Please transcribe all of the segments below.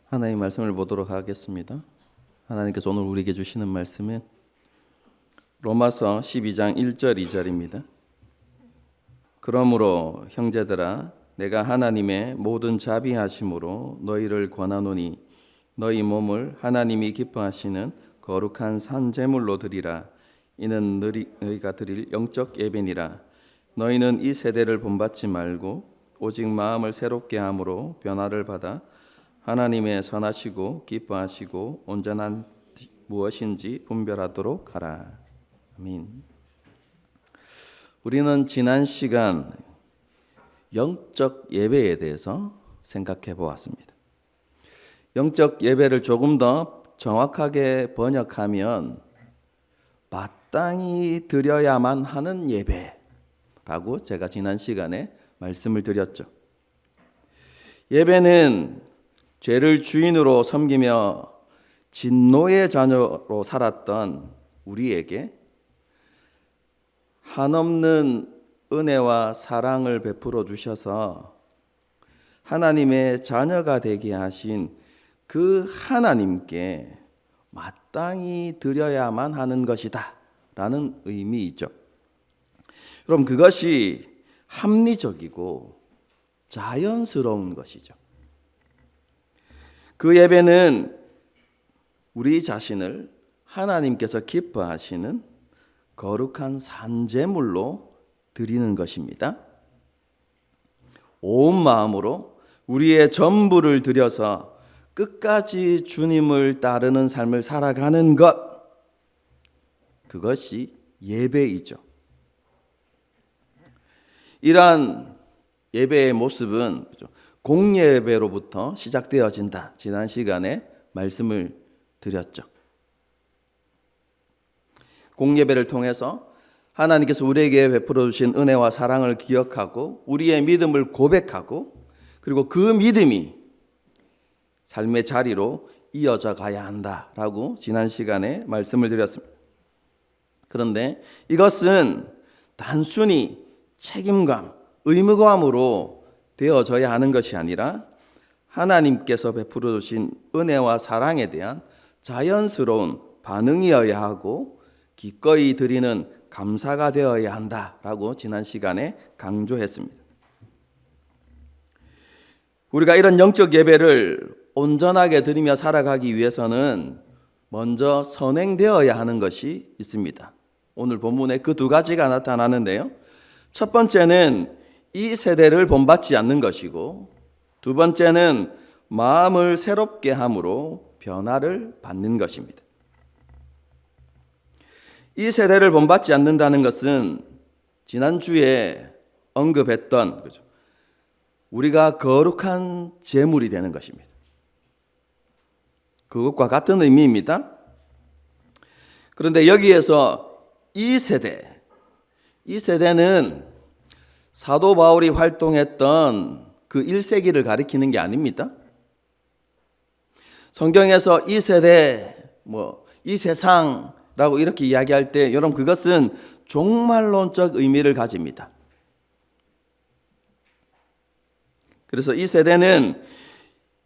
하나님 말씀을 보도록 하겠습니다. 하나님께서 오늘 우리에게 주시는 말씀은 로마서 12장 1절 2절입니다. 그러므로 형제들아 내가 하나님의 모든 자비하심으로 너희를 권하노니 너희 몸을 하나님이 기뻐하시는 거룩한 산 제물로 드리라. 이는 너희가 드릴 영적 예배니라. 너희는 이 세대를 본받지 말고 오직 마음을 새롭게 함으로 변화를 받아 하나님의 선하시고 기뻐하시고 온전한 무엇인지 분별하도록 하라. 아멘. 우리는 지난 시간 영적 예배에 대해서 생각해 보았습니다. 영적 예배를 조금 더 정확하게 번역하면 마땅히 드려야만 하는 예배라고 제가 지난 시간에 말씀을 드렸죠. 예배는 죄를 주인으로 섬기며 진노의 자녀로 살았던 우리에게 한없는 은혜와 사랑을 베풀어 주셔서 하나님의 자녀가 되게 하신 그 하나님께 마땅히 드려야만 하는 것이다 라는 의미이죠. 그럼 그것이 합리적이고 자연스러운 것이죠. 그 예배는 우리 자신을 하나님께서 기뻐하시는 거룩한 산제물로 드리는 것입니다. 온 마음으로 우리의 전부를 들여서 끝까지 주님을 따르는 삶을 살아가는 것, 그것이 예배이죠. 이러한 예배의 모습은 공예배로부터 시작되어진다. 지난 시간에 말씀을 드렸죠. 공예배를 통해서 하나님께서 우리에게 베풀어 주신 은혜와 사랑을 기억하고 우리의 믿음을 고백하고 그리고 그 믿음이 삶의 자리로 이어져 가야 한다라고 지난 시간에 말씀을 드렸습니다. 그런데 이것은 단순히 책임감, 의무감으로 되어져야 하는 것이 아니라 하나님께서 베풀어 주신 은혜와 사랑에 대한 자연스러운 반응이어야 하고 기꺼이 드리는 감사가 되어야 한다라고 지난 시간에 강조했습니다. 우리가 이런 영적 예배를 온전하게 드리며 살아가기 위해서는 먼저 선행되어야 하는 것이 있습니다. 오늘 본문에 그 두 가지가 나타나는데요. 첫 번째는 이 세대를 본받지 않는 것이고 두 번째는 마음을 새롭게 함으로 변화를 받는 것입니다. 이 세대를 본받지 않는다는 것은 지난주에 언급했던 우리가 거룩한 제물이 되는 것입니다. 그것과 같은 의미입니다. 그런데 여기에서 이 세대는 사도 바울이 활동했던 그 1세기를 가리키는 게 아닙니다. 성경에서 이 세대, 이 세상라고 이렇게 이야기할 때 여러분 그것은 종말론적 의미를 가집니다. 그래서 이 세대는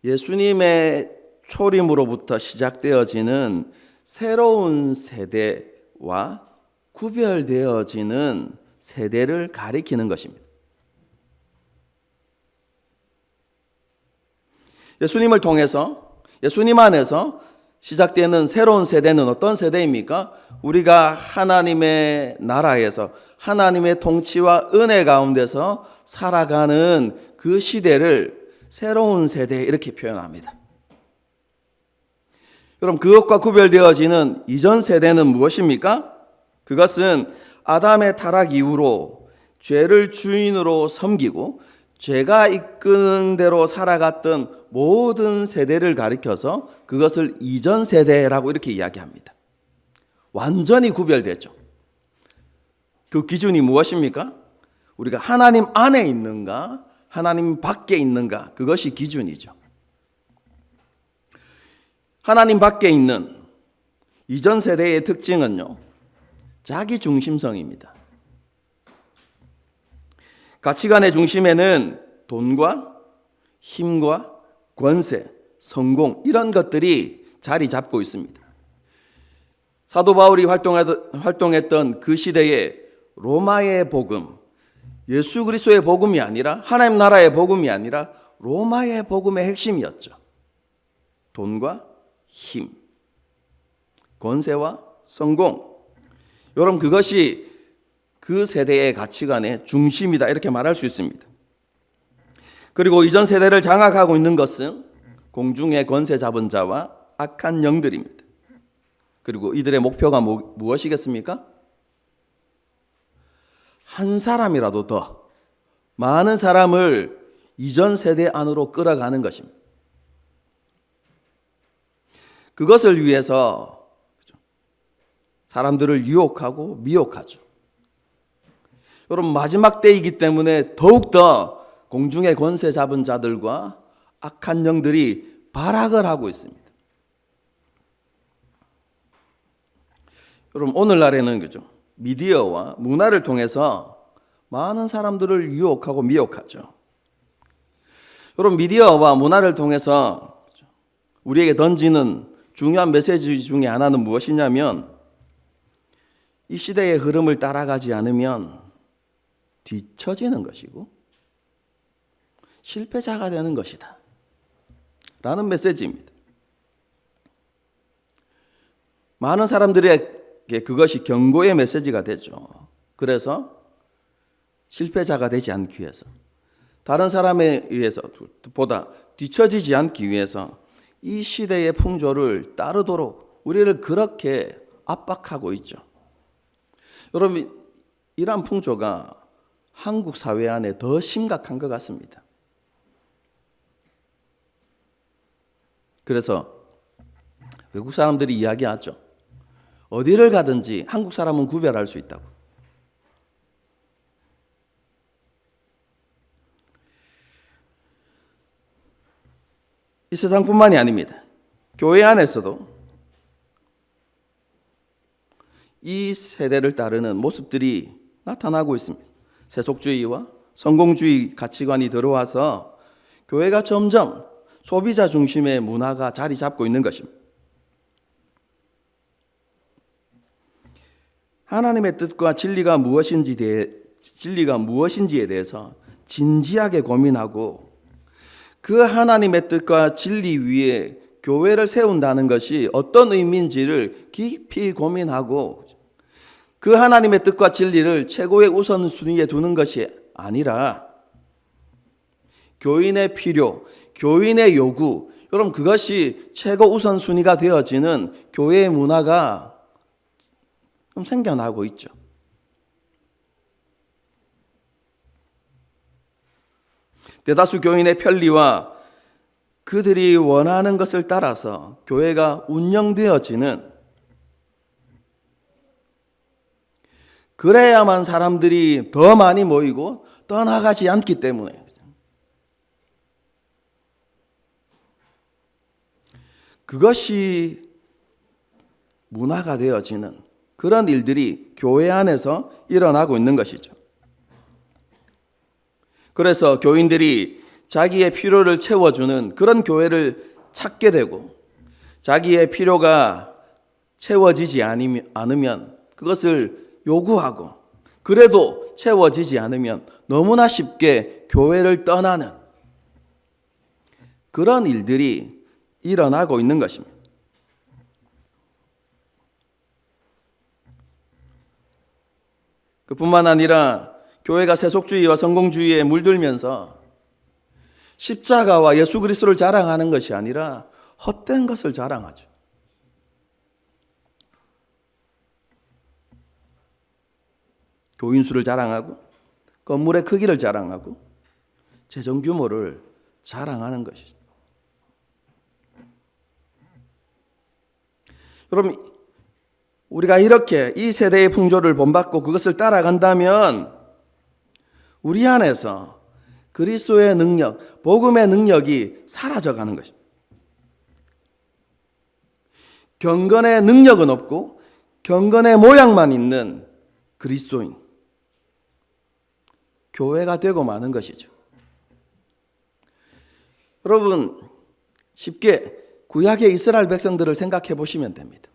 예수님의 초림으로부터 시작되어지는 새로운 세대와 구별되어지는 세대를 가리키는 것입니다. 예수님을 통해서 예수님 안에서 시작되는 새로운 세대는 어떤 세대입니까? 우리가 하나님의 나라에서 하나님의 통치와 은혜 가운데서 살아가는 그 시대를 새로운 세대 이렇게 표현합니다. 여러분 그것과 구별되어지는 이전 세대는 무엇입니까? 그것은 아담의 타락 이후로 죄를 주인으로 섬기고 죄가 이끄는 대로 살아갔던 모든 세대를 가리켜서 그것을 이전 세대라고 이렇게 이야기합니다. 완전히 구별됐죠. 그 기준이 무엇입니까? 우리가 하나님 안에 있는가, 하나님 밖에 있는가, 그것이 기준이죠. 하나님 밖에 있는 이전 세대의 특징은요, 자기 중심성입니다. 가치관의 중심에는 돈과 힘과 권세, 성공, 이런 것들이 자리 잡고 있습니다. 사도 바울이 활동했던 그 시대에 로마의 복음, 예수 그리스도의 복음이 아니라, 하나님 나라의 복음이 아니라 로마의 복음의 핵심이었죠. 돈과 힘, 권세와 성공. 여러분, 그것이 그 세대의 가치관의 중심이다, 이렇게 말할 수 있습니다. 그리고 이전 세대를 장악하고 있는 것은 공중의 권세 잡은 자와 악한 영들입니다. 그리고 이들의 목표가 무엇이겠습니까? 한 사람이라도 더 많은 사람을 이전 세대 안으로 끌어가는 것입니다. 그것을 위해서 사람들을 유혹하고 미혹하죠. 여러분, 마지막 때이기 때문에 더욱더 공중의 권세 잡은 자들과 악한 영들이 발악을 하고 있습니다. 여러분, 오늘날에는 그죠, 미디어와 문화를 통해서 많은 사람들을 유혹하고 미혹하죠. 여러분, 미디어와 문화를 통해서 우리에게 던지는 중요한 메시지 중에 하나는 무엇이냐면, 이 시대의 흐름을 따라가지 않으면 뒤처지는 것이고 실패자가 되는 것이다 라는 메시지입니다. 많은 사람들에게 그것이 경고의 메시지가 되죠. 그래서 실패자가 되지 않기 위해서, 다른 사람에 의해서 보다 뒤처지지 않기 위해서 이 시대의 풍조를 따르도록 우리를 그렇게 압박하고 있죠. 여러분, 이러한 풍조가 한국 사회 안에 더 심각한 것 같습니다. 그래서 외국 사람들이 이야기하죠. 어디를 가든지 한국 사람은 구별할 수 있다고. 이 세상뿐만이 아닙니다. 교회 안에서도 이 세대를 따르는 모습들이 나타나고 있습니다. 세속주의와 성공주의 가치관이 들어와서 교회가 점점 소비자 중심의 문화가 자리 잡고 있는 것입니다. 하나님의 뜻과 진리가 무엇인지에 대해서 진지하게 고민하고 그 하나님의 뜻과 진리 위에 교회를 세운다는 것이 어떤 의미인지를 깊이 고민하고 그 하나님의 뜻과 진리를 최고의 우선순위에 두는 것이 아니라 교인의 필요, 교인의 요구, 여러분, 그것이 최고 우선순위가 되어지는 교회의 문화가 좀 생겨나고 있죠. 대다수 교인의 편리와 그들이 원하는 것을 따라서 교회가 운영되어지는, 그래야만 사람들이 더 많이 모이고 떠나가지 않기 때문에, 그것이 문화가 되어지는 그런 일들이 교회 안에서 일어나고 있는 것이죠. 그래서 교인들이 자기의 필요를 채워주는 그런 교회를 찾게 되고, 자기의 필요가 채워지지 않으면 그것을 요구하고, 그래도 채워지지 않으면 너무나 쉽게 교회를 떠나는 그런 일들이 일어나고 있는 것입니다. 그뿐만 아니라 교회가 세속주의와 성공주의에 물들면서 십자가와 예수 그리스도를 자랑하는 것이 아니라 헛된 것을 자랑하죠. 교인 수를 자랑하고, 건물의 크기를 자랑하고, 재정 규모를 자랑하는 것이죠. 여러분, 우리가 이렇게 이 세대의 풍조를 본받고 그것을 따라간다면 우리 안에서 그리스도의 능력, 복음의 능력이 사라져가는 것입니다. 경건의 능력은 없고 경건의 모양만 있는 그리스도인, 교회가 되고 마는 것이죠. 여러분, 쉽게 구약의 이스라엘 백성들을 생각해 보시면 됩니다.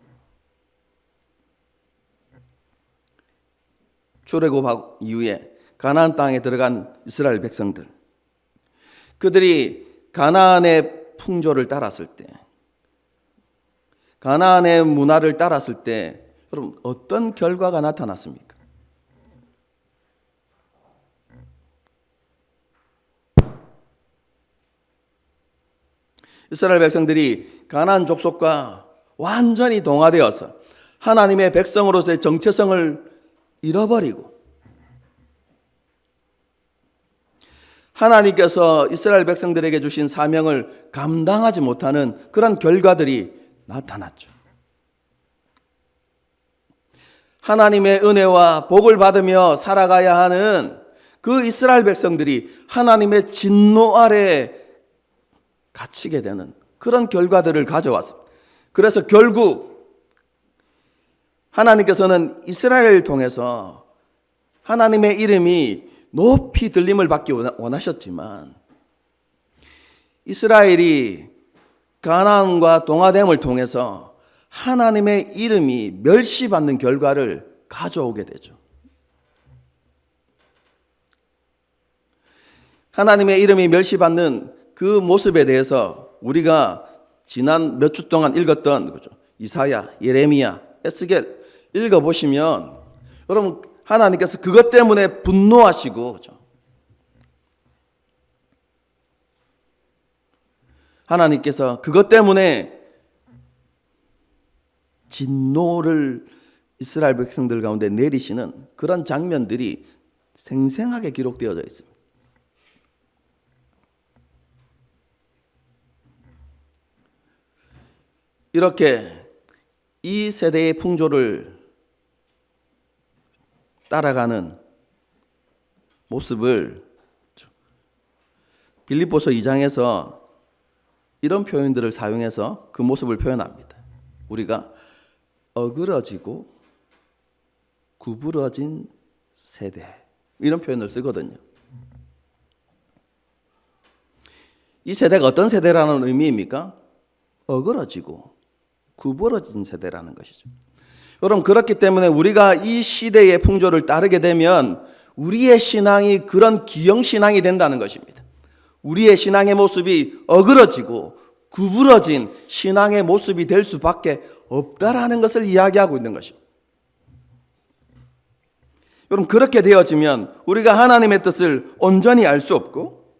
출애굽 이후에 가나안 땅에 들어간 이스라엘 백성들, 그들이 가나안의 풍조를 따랐을 때, 가나안의 문화를 따랐을 때 여러분 어떤 결과가 나타났습니까? 이스라엘 백성들이 가나안 족속과 완전히 동화되어서 하나님의 백성으로서의 정체성을 잃어버리고 하나님께서 이스라엘 백성들에게 주신 사명을 감당하지 못하는 그런 결과들이 나타났죠. 하나님의 은혜와 복을 받으며 살아가야 하는 그 이스라엘 백성들이 하나님의 진노 아래 갇히게 되는 그런 결과들을 가져왔습니다. 그래서 결국 하나님께서는 이스라엘을 통해서 하나님의 이름이 높이 들림을 받기 원하셨지만 이스라엘이 가나안과 동화됨을 통해서 하나님의 이름이 멸시받는 결과를 가져오게 되죠. 하나님의 이름이 멸시받는 그 모습에 대해서 우리가 지난 몇 주 동안 읽었던 거죠. 이사야, 예레미야, 에스겔 읽어보시면 여러분 하나님께서 그것 때문에 분노하시고 그죠? 하나님께서 그것 때문에 진노를 이스라엘 백성들 가운데 내리시는 그런 장면들이 생생하게 기록되어져 있습니다. 이렇게 이 세대의 풍조를 따라가는 모습을 빌립보서 2장에서 이런 표현들을 사용해서 그 모습을 표현합니다. 우리가 어그러지고 구부러진 세대, 이런 표현을 쓰거든요. 이 세대가 어떤 세대라는 의미입니까? 어그러지고 구부러진 세대라는 것이죠. 여러분, 그렇기 때문에 우리가 이 시대의 풍조를 따르게 되면 우리의 신앙이 그런 기형신앙이 된다는 것입니다. 우리의 신앙의 모습이 어그러지고 구부러진 신앙의 모습이 될 수밖에 없다라는 것을 이야기하고 있는 것입니다. 여러분, 그렇게 되어지면 우리가 하나님의 뜻을 온전히 알 수 없고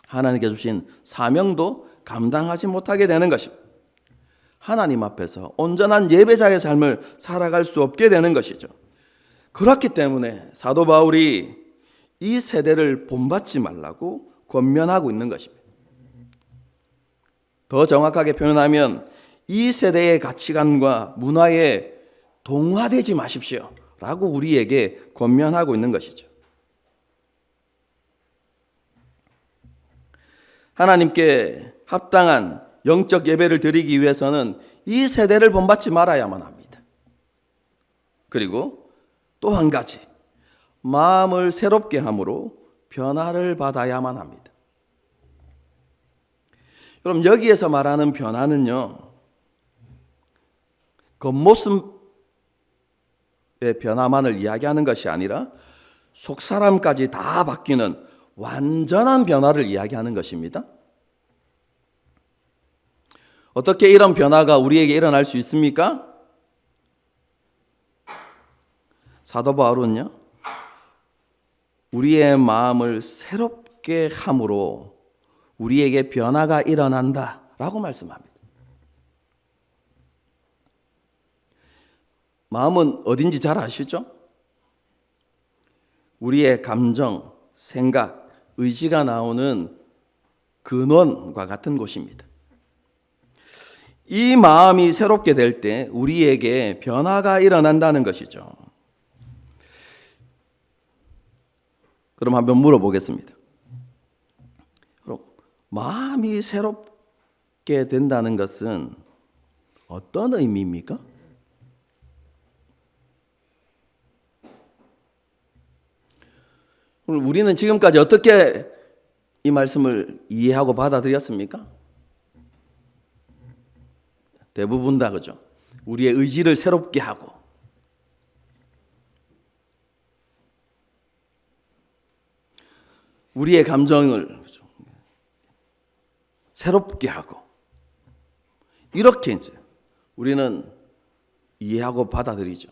하나님께 주신 사명도 감당하지 못하게 되는 것입니다. 하나님 앞에서 온전한 예배자의 삶을 살아갈 수 없게 되는 것이죠. 그렇기 때문에 사도 바울이 이 세대를 본받지 말라고 권면하고 있는 것입니다. 더 정확하게 표현하면 이 세대의 가치관과 문화에 동화되지 마십시오 라고 우리에게 권면하고 있는 것이죠. 하나님께 합당한 영적 예배를 드리기 위해서는 이 세대를 본받지 말아야만 합니다. 그리고 또 한 가지, 마음을 새롭게 함으로 변화를 받아야만 합니다. 그럼 여기에서 말하는 변화는요, 겉모습의 변화만을 이야기하는 것이 아니라 속사람까지 다 바뀌는 완전한 변화를 이야기하는 것입니다. 어떻게 이런 변화가 우리에게 일어날 수 있습니까? 사도 바울은요, 우리의 마음을 새롭게 함으로 우리에게 변화가 일어난다라고 말씀합니다. 마음은 어딘지 잘 아시죠? 우리의 감정, 생각, 의지가 나오는 근원과 같은 곳입니다. 이 마음이 새롭게 될 때 우리에게 변화가 일어난다는 것이죠. 그럼 한번 물어보겠습니다. 그럼 마음이 새롭게 된다는 것은 어떤 의미입니까? 우리는 지금까지 어떻게 이 말씀을 이해하고 받아들였습니까? 대부분 다 그죠. 우리의 의지를 새롭게 하고 우리의 감정을 새롭게 하고 이렇게 이제 우리는 이해하고 받아들이죠.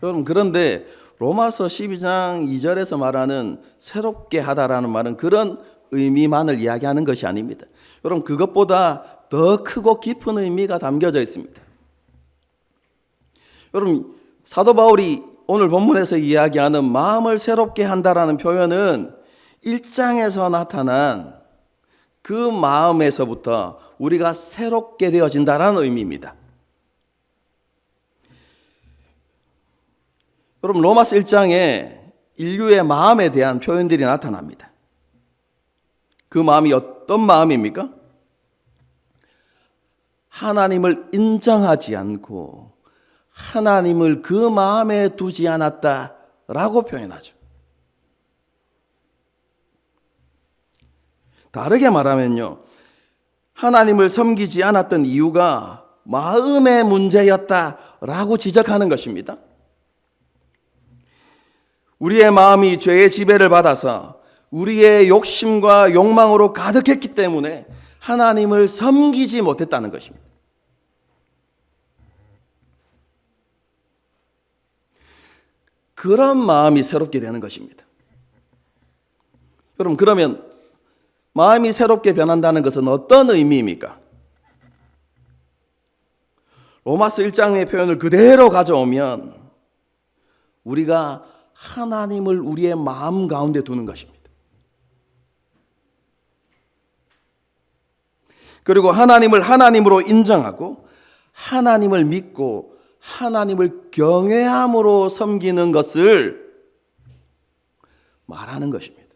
여러분, 그런데 로마서 12장 2절에서 말하는 새롭게 하다라는 말은 그런 의미만을 이야기하는 것이 아닙니다. 여러분, 그것보다 더 크고 깊은 의미가 담겨져 있습니다. 여러분, 사도 바울이 오늘 본문에서 이야기하는 마음을 새롭게 한다라는 표현은 1장에서 나타난 그 마음에서부터 우리가 새롭게 되어진다라는 의미입니다. 여러분, 로마서 1장에 인류의 마음에 대한 표현들이 나타납니다. 그 마음이 어떤 마음입니까? 하나님을 인정하지 않고 하나님을 그 마음에 두지 않았다라고 표현하죠. 다르게 말하면요, 하나님을 섬기지 않았던 이유가 마음의 문제였다라고 지적하는 것입니다. 우리의 마음이 죄의 지배를 받아서 우리의 욕심과 욕망으로 가득했기 때문에 하나님을 섬기지 못했다는 것입니다. 그런 마음이 새롭게 되는 것입니다. 여러분, 그러면 마음이 새롭게 변한다는 것은 어떤 의미입니까? 로마서 1장의 표현을 그대로 가져오면 우리가 하나님을 우리의 마음 가운데 두는 것입니다. 그리고 하나님을 하나님으로 인정하고 하나님을 믿고 하나님을 경외함으로 섬기는 것을 말하는 것입니다.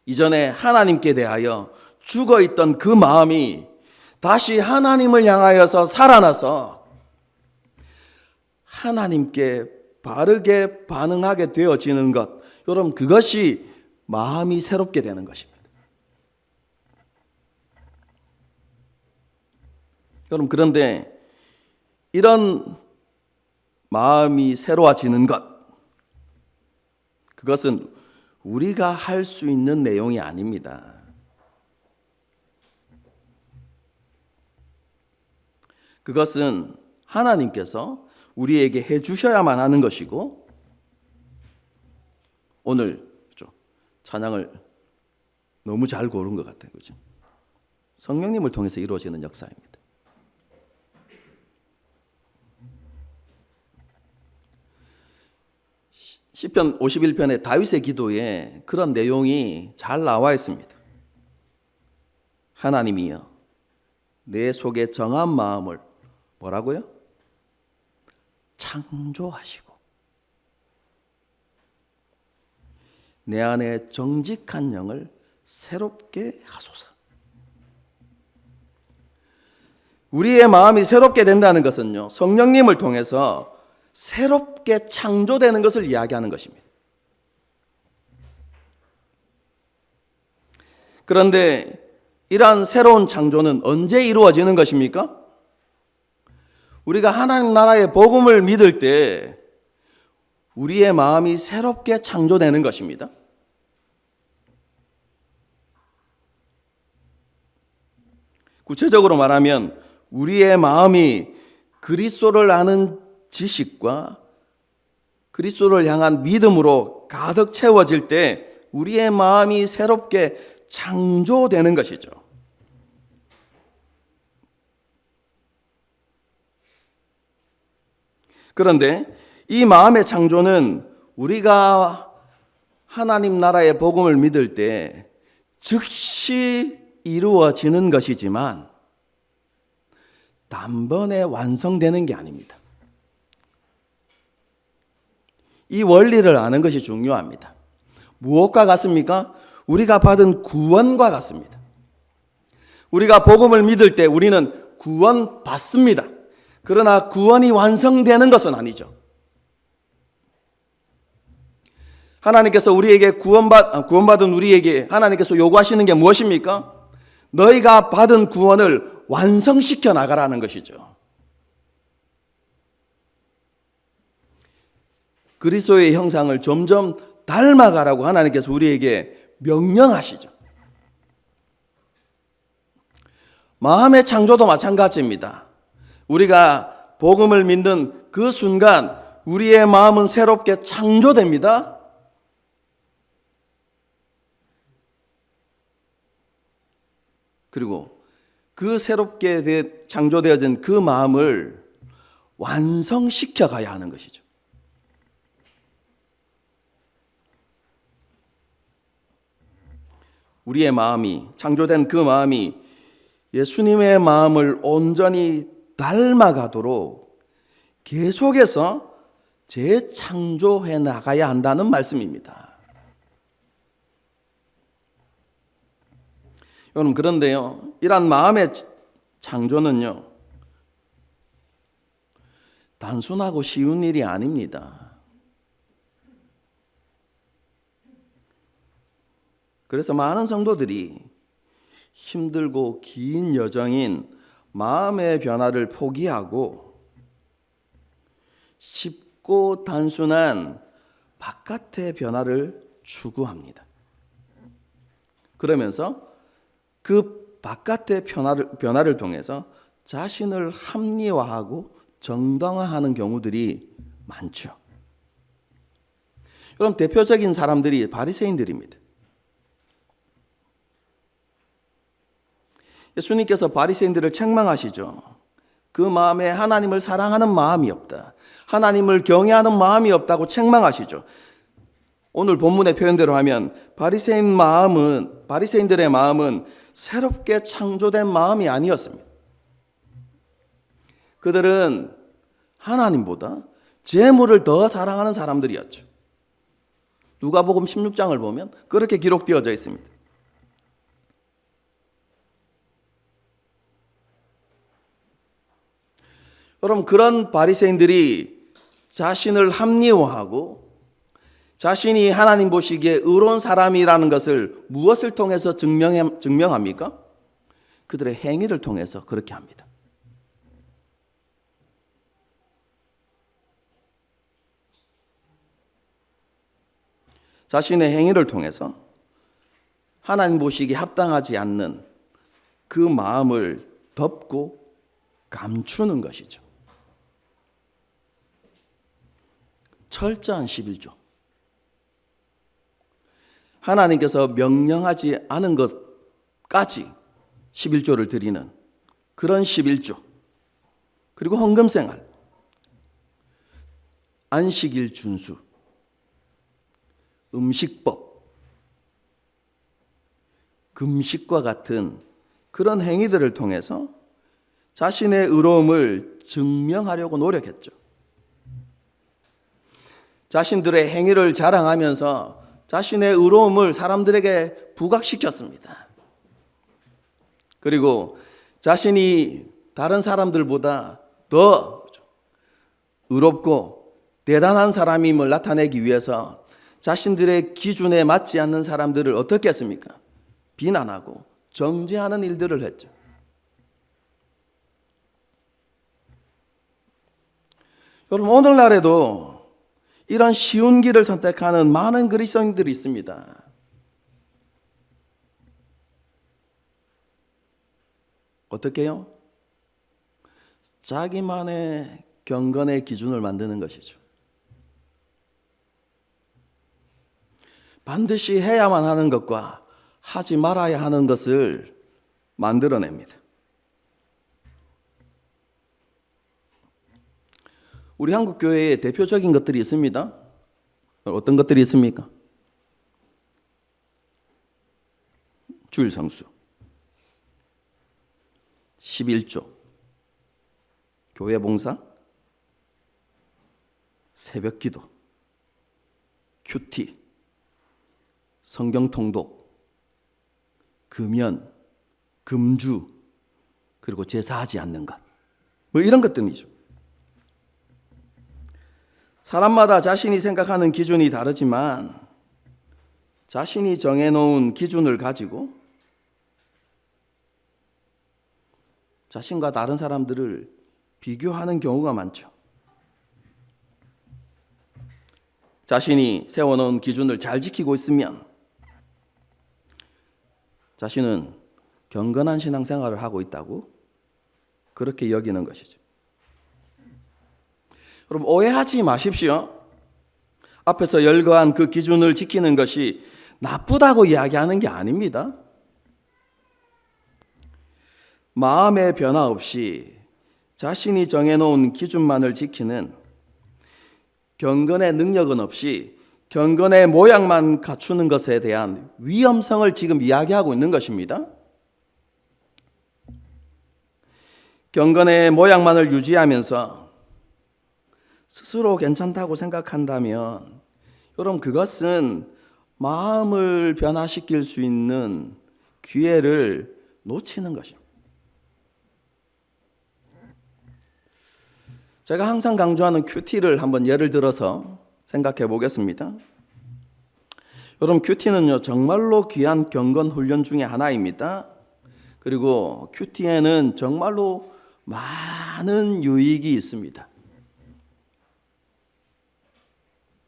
이전에 하나님께 대하여 죽어있던 그 마음이 다시 하나님을 향하여서 살아나서 하나님께 바르게 반응하게 되어지는 것, 여러분, 그것이 마음이 새롭게 되는 것입니다. 여러분, 그런데 이런 마음이 새로워지는 것, 그것은 우리가 할 수 있는 내용이 아닙니다. 그것은 하나님께서 우리에게 해 주셔야만 하는 것이고, 오늘 찬양을 너무 잘 고른 것 같아요. 그죠? 성령님을 통해서 이루어지는 역사입니다. 시편 51편의 다윗의 기도에 그런 내용이 잘 나와 있습니다. 하나님이여, 내 속에 정한 마음을 뭐라고요? 창조하시고 내 안에 정직한 영을 새롭게 하소서. 우리의 마음이 새롭게 된다는 것은요, 성령님을 통해서 새롭게 창조되는 것을 이야기하는 것입니다. 그런데 이러한 새로운 창조는 언제 이루어지는 것입니까? 우리가 하나님 나라의 복음을 믿을 때 우리의 마음이 새롭게 창조되는 것입니다. 구체적으로 말하면 우리의 마음이 그리스도를 아는 지식과 그리스도를 향한 믿음으로 가득 채워질 때 우리의 마음이 새롭게 창조되는 것이죠. 그런데 이 마음의 창조는 우리가 하나님 나라의 복음을 믿을 때 즉시 이루어지는 것이지만 단번에 완성되는 게 아닙니다. 이 원리를 아는 것이 중요합니다. 무엇과 같습니까? 우리가 받은 구원과 같습니다. 우리가 복음을 믿을 때 우리는 구원 받습니다. 그러나 구원이 완성되는 것은 아니죠. 하나님께서 우리에게 구원받은 우리에게 하나님께서 요구하시는 게 무엇입니까? 너희가 받은 구원을 완성시켜 나가라는 것이죠. 그리스도의 형상을 점점 닮아가라고 하나님께서 우리에게 명령하시죠. 마음의 창조도 마찬가지입니다. 우리가 복음을 믿는 그 순간 우리의 마음은 새롭게 창조됩니다. 그리고 그 새롭게 창조되어진 그 마음을 완성시켜 가야 하는 것이죠. 우리의 마음이, 창조된 그 마음이 예수님의 마음을 온전히 닮아가도록 계속해서 재창조해 나가야 한다는 말씀입니다. 여러분, 그런데요, 이러한 마음의 창조는요, 단순하고 쉬운 일이 아닙니다. 그래서 많은 성도들이 힘들고 긴 여정인 마음의 변화를 포기하고 쉽고 단순한 바깥의 변화를 추구합니다. 그러면서 그 바깥의 변화를 통해서 자신을 합리화하고 정당화하는 경우들이 많죠. 그럼 대표적인 사람들이 바리새인들입니다. 예수님께서 바리새인들을 책망하시죠. 그 마음에 하나님을 사랑하는 마음이 없다. 하나님을 경외하는 마음이 없다고 책망하시죠. 오늘 본문의 표현대로 하면 바리새인들의 마음은 새롭게 창조된 마음이 아니었습니다. 그들은 하나님보다 재물을 더 사랑하는 사람들이었죠. 누가복음 16장을 보면 그렇게 기록되어져 있습니다. 여러분, 그런 바리새인들이 자신을 합리화하고 자신이 하나님 보시기에 의로운 사람이라는 것을 무엇을 통해서 증명합니까? 그들의 행위를 통해서 그렇게 합니다. 자신의 행위를 통해서 하나님 보시기에 합당하지 않는 그 마음을 덮고 감추는 것이죠. 철저한 11조. 하나님께서 명령하지 않은 것까지 11조를 드리는 그런 11조. 그리고 헌금생활, 안식일 준수, 음식법, 금식과 같은 그런 행위들을 통해서 자신의 의로움을 증명하려고 노력했죠. 자신들의 행위를 자랑하면서 자신의 의로움을 사람들에게 부각시켰습니다. 그리고 자신이 다른 사람들보다 더 의롭고 대단한 사람임을 나타내기 위해서 자신들의 기준에 맞지 않는 사람들을 어떻게 했습니까? 비난하고 정죄하는 일들을 했죠. 여러분, 오늘날에도 이런 쉬운 길을 선택하는 많은 그리스도인들이 있습니다. 어떻게요? 자기만의 경건의 기준을 만드는 것이죠. 반드시 해야만 하는 것과 하지 말아야 하는 것을 만들어냅니다. 우리 한국 교회에 대표적인 것들이 있습니다. 어떤 것들이 있습니까? 주일 성수, 11조, 교회 봉사, 새벽 기도, 큐티, 성경 통독, 금연, 금주, 그리고 제사하지 않는 것, 뭐 이런 것들이죠. 사람마다 자신이 생각하는 기준이 다르지만 자신이 정해놓은 기준을 가지고 자신과 다른 사람들을 비교하는 경우가 많죠. 자신이 세워놓은 기준을 잘 지키고 있으면 자신은 경건한 신앙생활을 하고 있다고 그렇게 여기는 것이죠. 여러분, 오해하지 마십시오. 앞에서 열거한 그 기준을 지키는 것이 나쁘다고 이야기하는 게 아닙니다. 마음의 변화 없이 자신이 정해놓은 기준만을 지키는 경건의 능력은 없이 경건의 모양만 갖추는 것에 대한 위험성을 지금 이야기하고 있는 것입니다. 경건의 모양만을 유지하면서 스스로 괜찮다고 생각한다면 여러분, 그것은 마음을 변화시킬 수 있는 기회를 놓치는 것입니다. 제가 항상 강조하는 큐티를 한번 예를 들어서 생각해 보겠습니다. 여러분, 큐티는요 정말로 귀한 경건 훈련 중에 하나입니다. 그리고 큐티에는 정말로 많은 유익이 있습니다.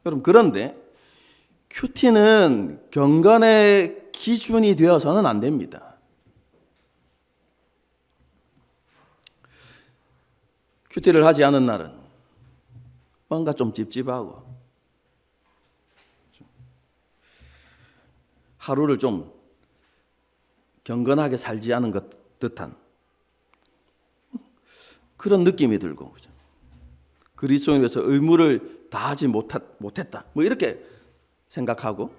여러분, 그런데 큐티는 경건의 기준이 되어서는 안 됩니다. 큐티를 하지 않은 날은 뭔가 좀 찝찝하고 하루를 좀 경건하게 살지 않은 것 듯한 그런 느낌이 들고, 그리스도인으로서 의무를 다하지 못했다 뭐 이렇게 생각하고,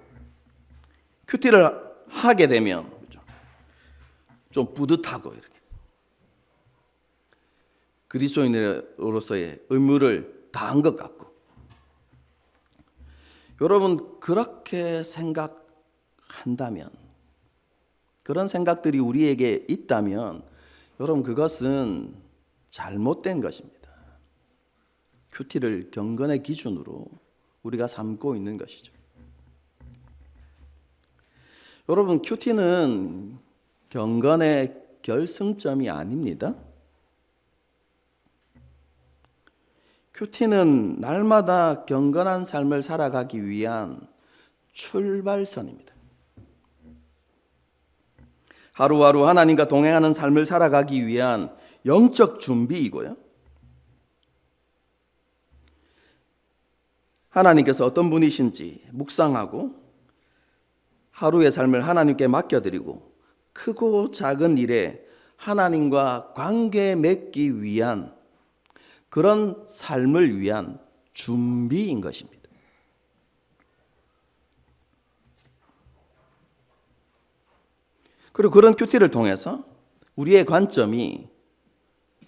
큐티를 하게 되면 좀 뿌듯하고 이렇게 그리스도인으로서의 의무를 다한 것 같고. 여러분, 그렇게 생각한다면, 그런 생각들이 우리에게 있다면 여러분, 그것은 잘못된 것입니다. 큐티를 경건의 기준으로 우리가 삼고 있는 것이죠. 여러분, 큐티는 경건의 결승점이 아닙니다. 큐티는 날마다 경건한 삶을 살아가기 위한 출발선입니다. 하루하루 하나님과 동행하는 삶을 살아가기 위한 영적 준비이고요. 하나님께서 어떤 분이신지 묵상하고 하루의 삶을 하나님께 맡겨드리고 크고 작은 일에 하나님과 관계 맺기 위한 그런 삶을 위한 준비인 것입니다. 그리고 그런 큐티를 통해서 우리의 관점이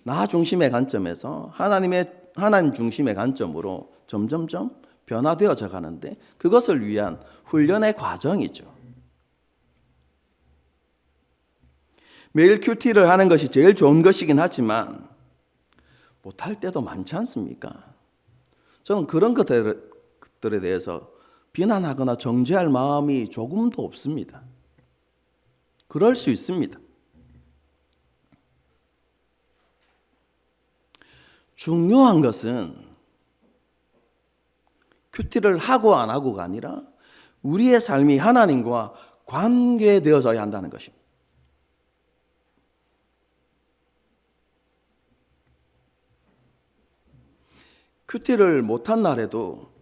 나 중심의 관점에서 하나님 중심의 관점으로 점점점 변화되어져 가는데, 그것을 위한 훈련의 과정이죠. 매일 큐티를 하는 것이 제일 좋은 것이긴 하지만 못할 때도 많지 않습니까? 저는 그런 것들에 대해서 비난하거나 정죄할 마음이 조금도 없습니다. 그럴 수 있습니다. 중요한 것은 큐티를 하고 안 하고가 아니라 우리의 삶이 하나님과 관계되어져야 한다는 것입니다. 큐티를 못한 날에도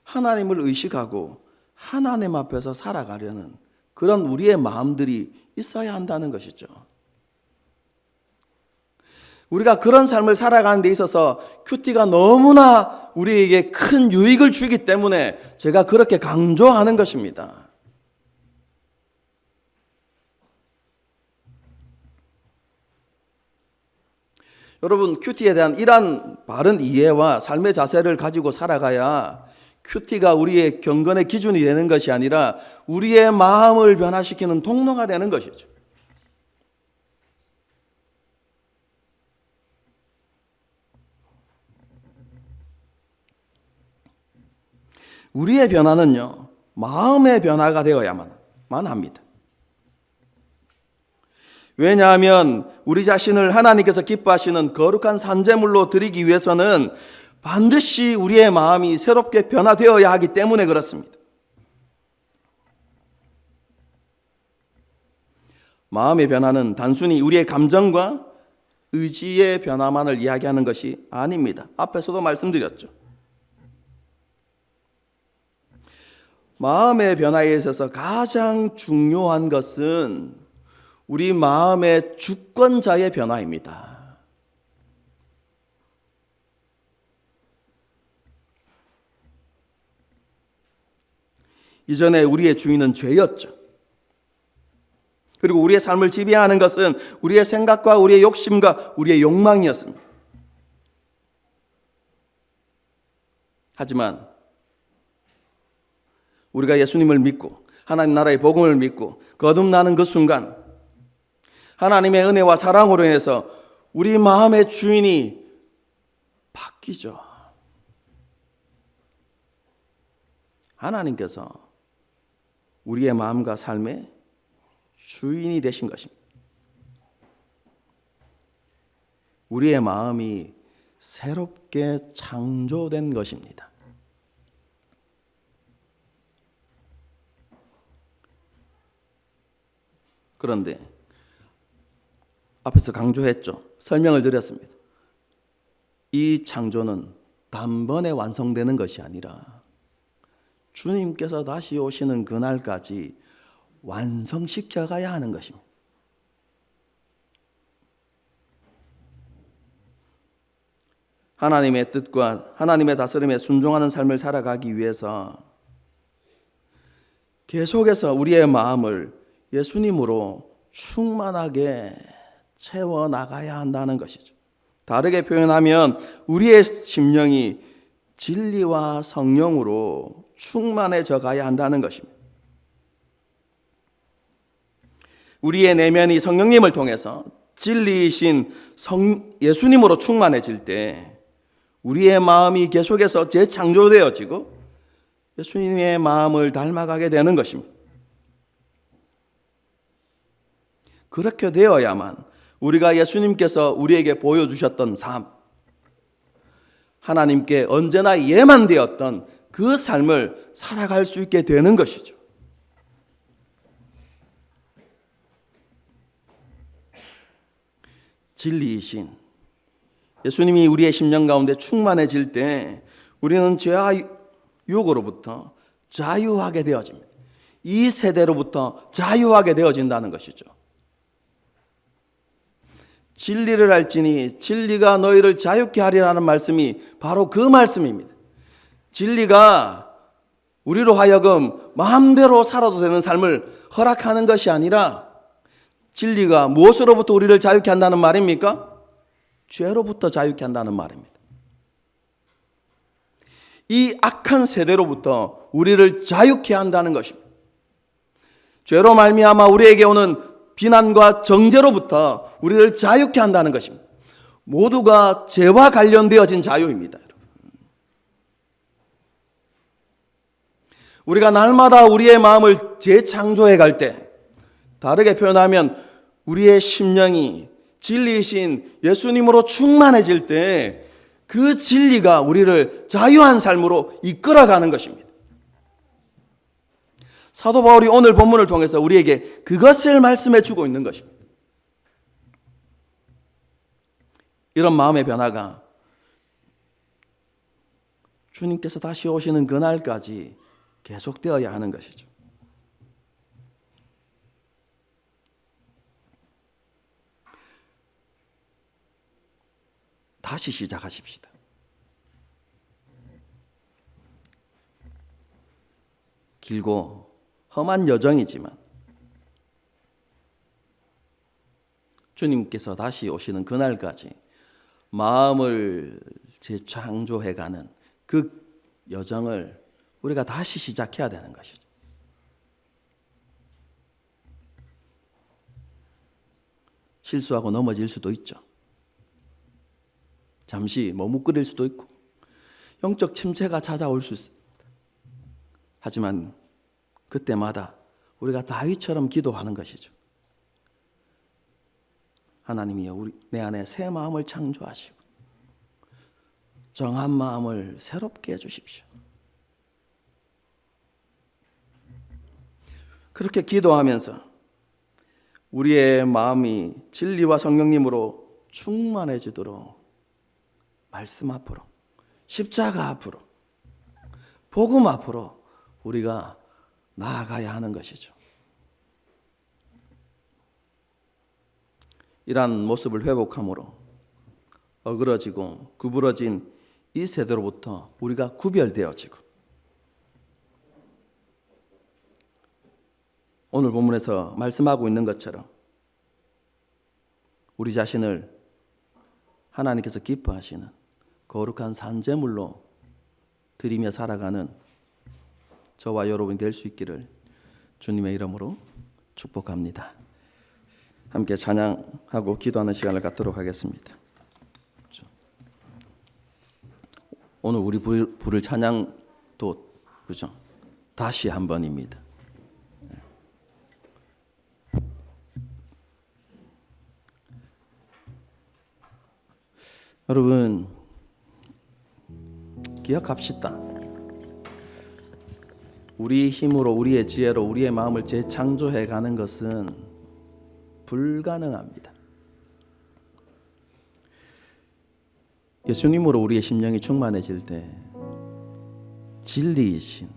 하나님을 의식하고 하나님 앞에서 살아가려는 그런 우리의 마음들이 있어야 한다는 것이죠. 우리가 그런 삶을 살아가는 데 있어서 큐티가 너무나 우리에게 큰 유익을 주기 때문에 제가 그렇게 강조하는 것입니다. 여러분, 큐티에 대한 이러한 바른 이해와 삶의 자세를 가지고 살아가야 큐티가 우리의 경건의 기준이 되는 것이 아니라 우리의 마음을 변화시키는 통로가 되는 것이죠. 우리의 변화는요, 마음의 변화가 되어야만 합니다. 왜냐하면 우리 자신을 하나님께서 기뻐하시는 거룩한 산제물로 드리기 위해서는 반드시 우리의 마음이 새롭게 변화되어야 하기 때문에 그렇습니다. 마음의 변화는 단순히 우리의 감정과 의지의 변화만을 이야기하는 것이 아닙니다. 앞에서도 말씀드렸죠. 마음의 변화에 있어서 가장 중요한 것은 우리 마음의 주권자의 변화입니다. 이전에 우리의 주인은 죄였죠. 그리고 우리의 삶을 지배하는 것은 우리의 생각과 우리의 욕심과 우리의 욕망이었습니다. 하지만 우리가 예수님을 믿고 하나님 나라의 복음을 믿고 거듭나는 그 순간 하나님의 은혜와 사랑으로 인해서 우리 마음의 주인이 바뀌죠. 하나님께서 우리의 마음과 삶의 주인이 되신 것입니다. 우리의 마음이 새롭게 창조된 것입니다. 그런데 앞에서 강조했죠. 설명을 드렸습니다. 이 창조는 단번에 완성되는 것이 아니라 주님께서 다시 오시는 그날까지 완성시켜 가야 하는 것입니다. 하나님의 뜻과 하나님의 다스림에 순종하는 삶을 살아가기 위해서 계속해서 우리의 마음을 예수님으로 충만하게 채워나가야 한다는 것이죠. 다르게 표현하면 우리의 심령이 진리와 성령으로 충만해져 가야 한다는 것입니다. 우리의 내면이 성령님을 통해서 진리이신 예수님으로 충만해질 때 우리의 마음이 계속해서 재창조되어지고 예수님의 마음을 닮아가게 되는 것입니다. 그렇게 되어야만 우리가 예수님께서 우리에게 보여주셨던 삶, 하나님께 언제나 예만되었던 그 삶을 살아갈 수 있게 되는 것이죠. 진리이신 예수님이 우리의 심령 가운데 충만해질 때 우리는 죄와 유혹으로부터 자유하게 되어집니다. 이 세대로부터 자유하게 되어진다는 것이죠. 진리를 알지니 진리가 너희를 자유케 하리라는 말씀이 바로 그 말씀입니다. 진리가 우리로 하여금 마음대로 살아도 되는 삶을 허락하는 것이 아니라 진리가 무엇으로부터 우리를 자유케 한다는 말입니까? 죄로부터 자유케 한다는 말입니다. 이 악한 세대로부터 우리를 자유케 한다는 것입니다. 죄로 말미암아 우리에게 오는 비난과 정죄로부터 우리를 자유케 한다는 것입니다. 모두가 죄와 관련되어진 자유입니다. 우리가 날마다 우리의 마음을 재창조해 갈 때, 다르게 표현하면 우리의 심령이 진리이신 예수님으로 충만해질 때 그 진리가 우리를 자유한 삶으로 이끌어가는 것입니다. 사도 바울이 오늘 본문을 통해서 우리에게 그것을 말씀해 주고 있는 것입니다. 이런 마음의 변화가 주님께서 다시 오시는 그날까지 계속되어야 하는 것이죠. 다시 시작하십시다. 길고 험한 여정이지만 주님께서 다시 오시는 그날까지 마음을 재창조해가는 그 여정을 우리가 다시 시작해야 되는 것이죠. 실수하고 넘어질 수도 있죠. 잠시 머뭇거릴 수도 있고 영적 침체가 찾아올 수 있습니다. 하지만 그때마다 우리가 다윗처럼 기도하는 것이죠. 하나님이여, 내 안에 새 마음을 창조하시고 정한 마음을 새롭게 해주십시오. 그렇게 기도하면서 우리의 마음이 진리와 성령님으로 충만해지도록 말씀 앞으로, 십자가 앞으로, 복음 앞으로 우리가 나아가야 하는 것이죠. 이러한 모습을 회복함으로 어그러지고 구부러진 이 세대로부터 우리가 구별되어지고, 오늘 본문에서 말씀하고 있는 것처럼 우리 자신을 하나님께서 기뻐하시는 거룩한 산제물로 드리며 살아가는 저와 여러분이 될 수 있기를 주님의 이름으로 축복합니다. 함께 찬양하고 기도하는 시간을 갖도록 하겠습니다. 오늘 우리 부를 찬양도 그죠? 다시 한 번입니다. 여러분, 기억합시다. 우리 힘으로, 우리의 지혜로 우리의 마음을 재창조해 가는 것은 불가능합니다. 예수님으로 우리의 심령이 충만해질 때 진리이신,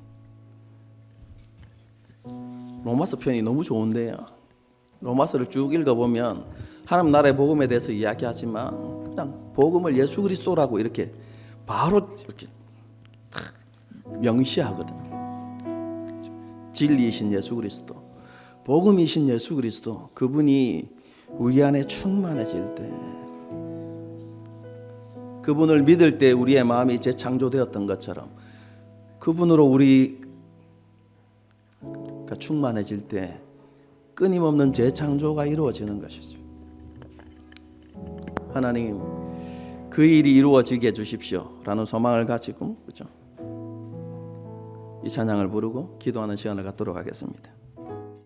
로마서 편이 너무 좋은데요. 로마서를 쭉 읽어보면 하나님 나라의 복음에 대해서 이야기하지만 그냥 복음을 예수 그리스도라고 이렇게 바로 이렇게 명시하거든요. 진리이신 예수 그리스도, 복음이신 예수 그리스도, 그분이 우리 안에 충만해질 때, 그분을 믿을 때 우리의 마음이 재창조되었던 것처럼 그분으로 우리가 충만해질 때 끊임없는 재창조가 이루어지는 것이죠. 하나님, 그 일이 이루어지게 해주십시오 라는 소망을 가지고, 그렇죠? 이 찬양을 부르고 기도하는 시간을 갖도록 하겠습니다.